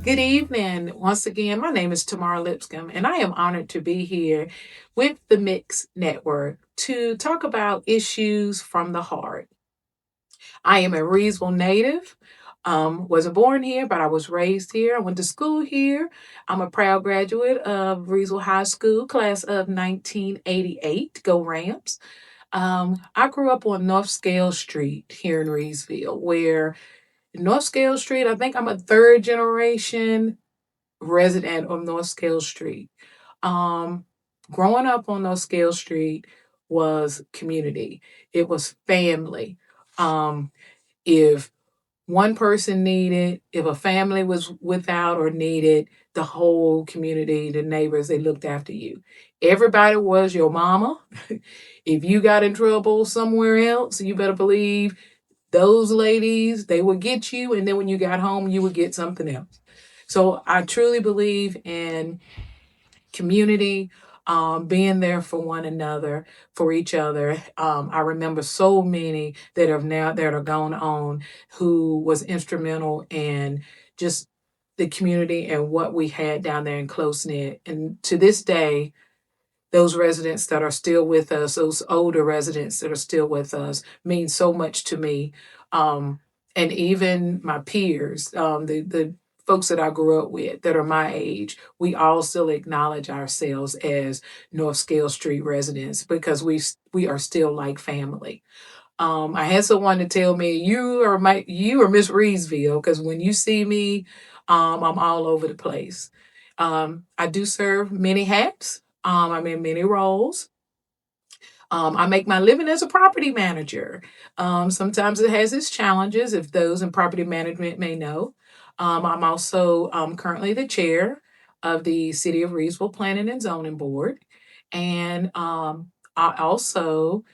Good evening. Once again, my name is Tamar Lipscomb, and I am honored to be here with the MIXX Network to talk about issues from the heart. I am a Reedsville native. Wasn't born here, but I was raised here. I went to school here. I'm a proud graduate of Reedsville High School, class of 1988. Go Rams. I grew up on North Scale Street here in Reedsville, where North Scale Street, I think I'm a third generation resident of North Scale Street. Um, Growing up on North Scale Street was community. It was family. Um, if one person needed, if a family was without or needed, the whole community, the neighbors, they looked after you. Everybody was your mama. If you got in trouble somewhere else, you better believe those ladies, they would get you. And then when you got home, you would get something else. So I truly believe in community, being there for one another, for each other. I remember so many that are gone on who was instrumental in just the community and what we had down there in close knit. And to this day, those residents that are still with us, those older residents that are still with us, mean so much to me. Um, and even my peers, the folks that I grew up with that are my age, we all still acknowledge ourselves as North Scale Street residents because we are still like family. I had someone to tell me, you are Miss Reedsville, because when you see me, I'm all over the place. I do serve many hats. I'm in many roles. I make my living as a property manager. Sometimes it has its challenges, if those in property management may know. I'm also currently the chair of the City of Reedsville Planning and Zoning Board. And I also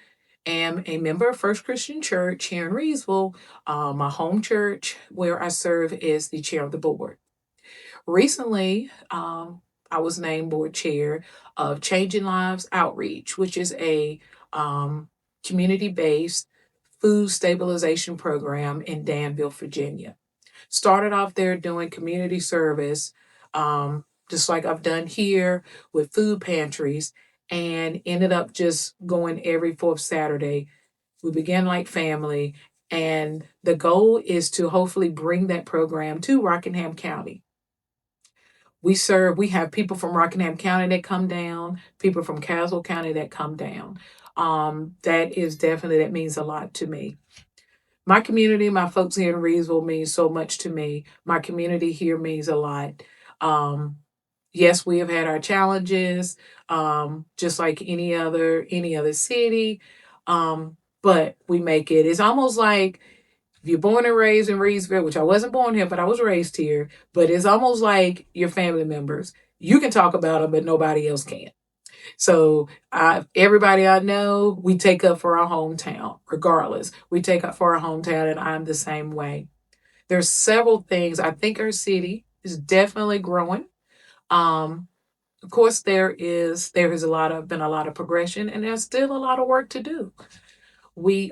am a member of First Christian Church here in Reedsville, my home church, where I serve as the chair of the board. Recently, I was named board chair of Changing Lives Outreach, which is a community based food stabilization program in Danville, Virginia. Started off there doing community service, just like I've done here with food pantries, and ended up just going every fourth Saturday. We began like family, and the goal is to hopefully bring that program to Rockingham County. We have people from Rockingham County that come down, people from Caswell County that come down. That means a lot to me. My community, my folks here in Reedsville means so much to me. My community here means a lot. Um, yes, we have had our challenges, just like any other city. But we make it. It's almost like if you're born and raised in Reedsville, which I wasn't born here, but I was raised here, but it's almost like your family members. You can talk about them, but nobody else can. So everybody I know, we take up for our hometown, regardless. We take up for our hometown, and I'm the same way. There's several things. I think our city is definitely growing. Um, of course, there has been a lot of progression, and there's still a lot of work to do. We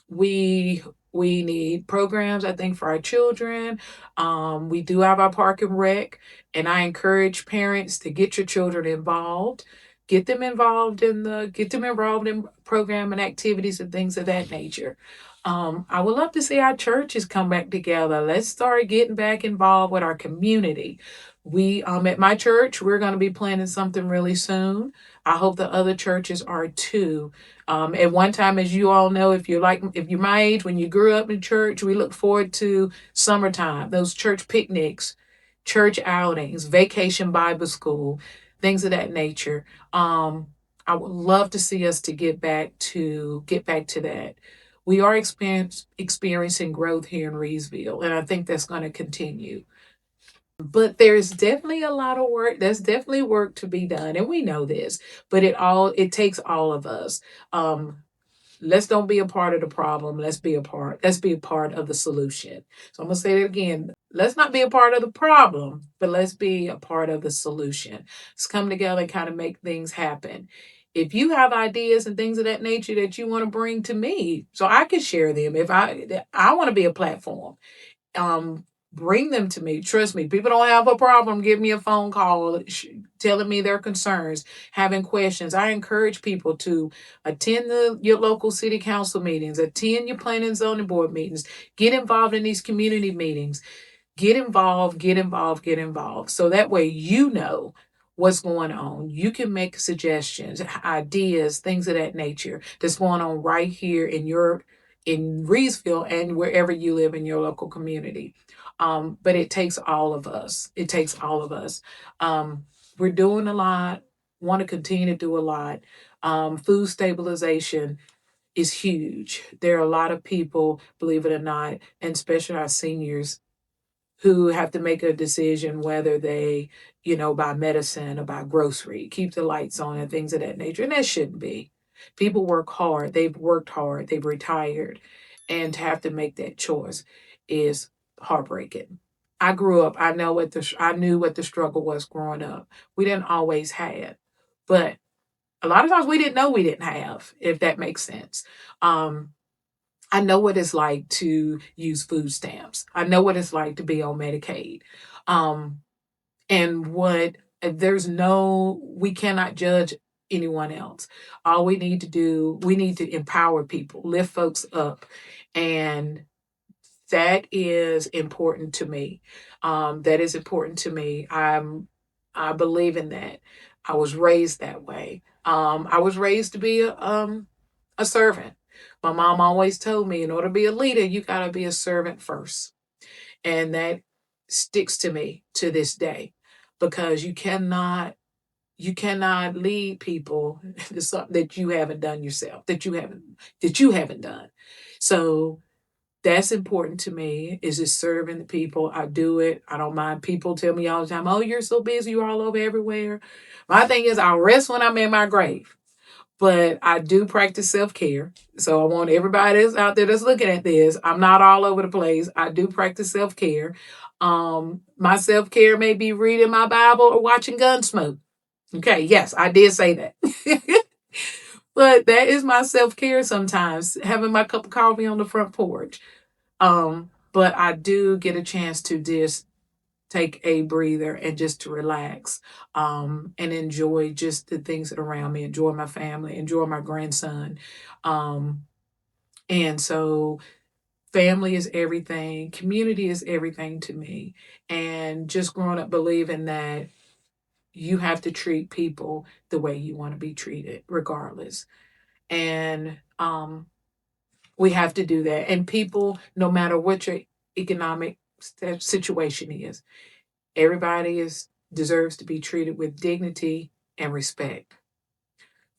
we we need programs, I think, for our children. We do have our park and rec, and I encourage parents to get your children involved. Get them involved in program and activities and things of that nature. I would love to see our churches come back together. Let's start getting back involved with our community. We At my church, we're going to be planning something really soon. I hope the other churches are too. At one time, as you all know, if you're my age, when you grew up in church, we look forward to summertime, those church picnics, church outings, vacation Bible school, things of that nature. I would love to see us to get back to that. We are experiencing growth here in Reedsville, and I think that's going to continue. But there's definitely a lot of work. There's definitely work to be done, and we know this. But it takes all of us. Um, let's don't be a part of the problem. Let's be a part of the solution. So I'm gonna say that again. Let's not be a part of the problem, but let's be a part of the solution. Let's come together and kind of make things happen. If you have ideas and things of that nature that you want to bring to me, so I can share them. If I want to be a platform, um, bring them to me. Trust me, people don't have a problem. Give me a phone call telling me their concerns, having questions. I encourage people to attend your local city council meetings, attend your planning and zoning board meetings, get involved in these community meetings. Get involved, get involved, get involved. So that way you know what's going on. You can make suggestions, ideas, things of that nature that's going on right here in Reedsville and wherever you live in your local community. But it takes all of us. It takes all of us. We're doing a lot, want to continue to do a lot. Food stabilization is huge. There are a lot of people, believe it or not, and especially our seniors, who have to make a decision whether they, buy medicine or buy grocery, keep the lights on and things of that nature. And that shouldn't be. People work hard. They've worked hard. They've retired. And to have to make that choice is heartbreaking. I grew up. I knew what the struggle was growing up. We didn't always have, but a lot of times we didn't know we didn't have, if that makes sense. I know what it's like to use food stamps. I know what it's like to be on Medicaid. Um, and what we cannot judge anyone else. All we need to do, we need to empower people, lift folks up. And that is important to me. That is important to me. I believe in that. I was raised that way. I was raised to be a servant. My mom always told me, in order to be a leader, you got to be a servant first. And that sticks to me to this day, because you cannot lead people to something that you haven't done yourself, that you haven't done. So that's important to me, is just serving the people. I do it. I don't mind. People tell me all the time, oh, you're so busy, you're all over everywhere. My thing is, I'll rest when I'm in my grave. But I do practice self-care. So I want everybody that's out there that's looking at this, I'm not all over the place. I do practice self-care. My self-care may be reading my Bible or watching Gunsmoke. Okay, yes, I did say that. But that is my self-care sometimes, having my cup of coffee on the front porch. But I do get a chance to just take a breather and just to relax, and enjoy just the things that are around me, enjoy my family, enjoy my grandson. Um, and so family is everything, community is everything to me. And just growing up believing that you have to treat people the way you want to be treated, regardless. And we have to do that. And people, no matter what your economic situation is, everybody deserves to be treated with dignity and respect,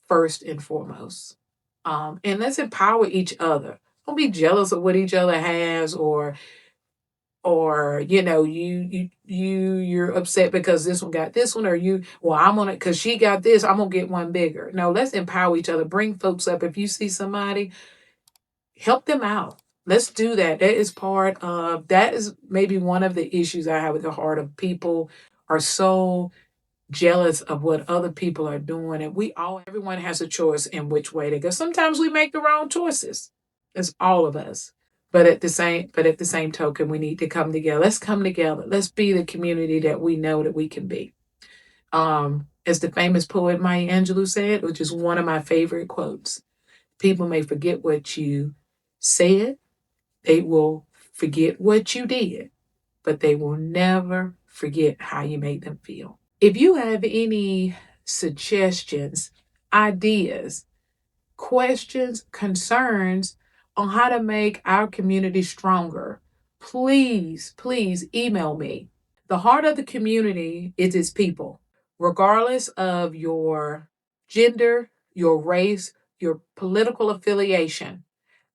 first and foremost. And let's empower each other. Don't be jealous of what each other has, or you're upset because this one got this one, or I'm on it because she got this, I'm gonna get one bigger. No, let's empower each other. Bring folks up. If you see somebody, help them out. Let's do that. That is maybe one of the issues I have with the heart of people are so jealous of what other people are doing. And everyone has a choice in which way to go. Sometimes we make the wrong choices. It's all of us. But at the same token, we need to come together. Let's come together. Let's be the community that we know that we can be. As the famous poet Maya Angelou said, which is one of my favorite quotes, people may forget what you said, they will forget what you did, but they will never forget how you made them feel. If you have any suggestions, ideas, questions, concerns on how to make our community stronger, please, please email me. The heart of the community is its people, regardless of your gender, your race, your political affiliation.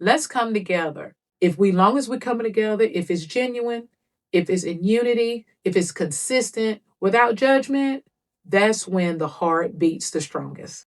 Let's come together. Long as we're coming together, if it's genuine, if it's in unity, if it's consistent, without judgment, that's when the heart beats the strongest.